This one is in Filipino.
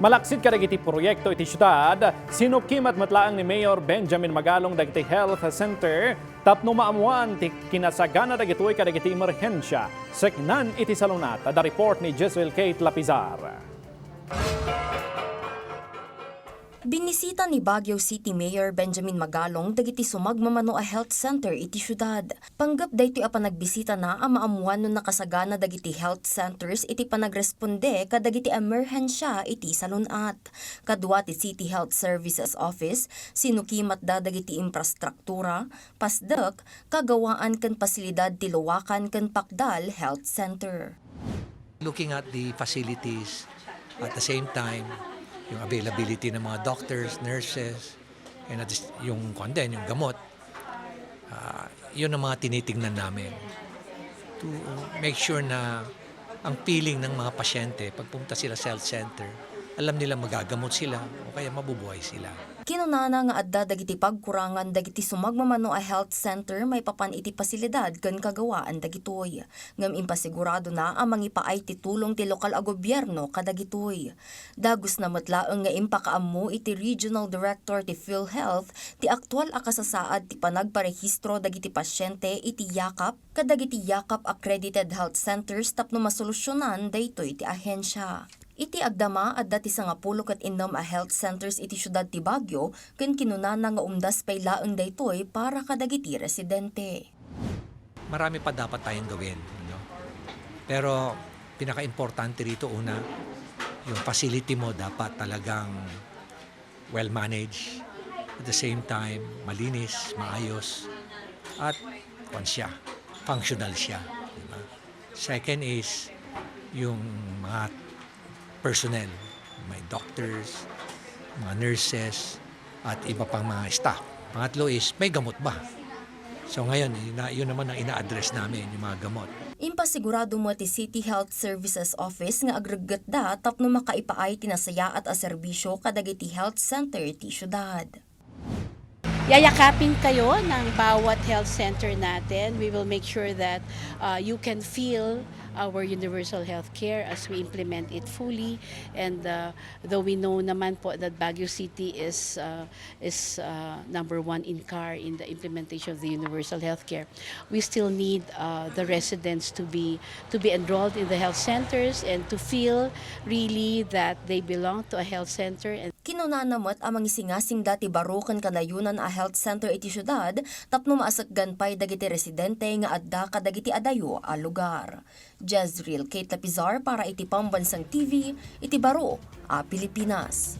Malaksid kadagiti proyekto iti syudad, sinukimat matlaang ni Mayor Benjamin Magalong dagiti Health Center, tapno maamuan ti kinasagana dagitoy kadagiti emerhensya. Seknan iti salunat, da report ni Jezryl Khate Lapizar. Binisita ni Baguio City Mayor Benjamin Magalong dagiti sumagmamano a health center iti syudad. Panggap daytoy a panagbisita na ang maamuan no nakasagana dagiti health centers iti panagresponde kadagiti emerhensya iti salunat. Kadua ti City Health Services Office sinukimat da dagiti infrastruktura, pasdek, kagawaan ken pasilidad ti luwakan ken pakdal health center. Looking at the facilities at the same time, yung availability ng mga doctors, nurses, and yung content, yung gamot, yun ang mga tinitingnan namin to make sure na ang feeling ng mga pasyente, pag pumunta sila sa health center, alam nila magagamot sila o kaya mabubuhay sila. Kinunana nga adda dagiti pagkurangan dagiti sumagmamano a health center may papan iti pasilidad ken kagawaan dagitoy. Ngem impasigurado na ang mangipaay ti tulong ti lokal a gobyerno kadagitoy. Dagos na matlaeng nga impakaammo iti Regional Director ti PhilHealth ti aktual a kasasaad ti panagparehistro dagiti pasyente iti yakap kadagiti yakap accredited health centers tapno masolusyonan daytoy ti ahensya. Iti agdama adda ti 10 ket 6 a health centers iti syudad ti Baguio ken kinunana nga umdas pay laeng daytoy para kadagiti residente. Marami pa dapat tayong gawin. Pero pinaka-importante rito una, yung facility mo dapat talagang well-managed. At the same time, malinis, maayos, at functional siya. Diba? Second is yung mga personnel, may doctors, mga nurses, at iba pang mga staff. Pangatlo is, may gamot ba? So ngayon, yun naman ang ina-address namin, yung mga gamot. Impasigurado mo ti City Health Services Office nga agregat da tapno makaipaay tinasaya at a serbisyo kadagiti health center ti syudad. Yayakapin kayo ng bawat health center natin. We will make sure that you can feel our universal health care as we implement it fully. And though we know naman po that Baguio City is number 1 in CAR in the implementation of the universal health care, we still need the residents to be enrolled in the health centers and to feel really that they belong to a health center. And Kinunanamot ang mangisingasing dati barukan kanayunan a health center iti syudad tapno maasakgan pay dagiti residente nga adda kadagiti adayo a lugar. Jezryl Khate Lapizar para iti Pambansang TV, iti Baro, a Pilipinas.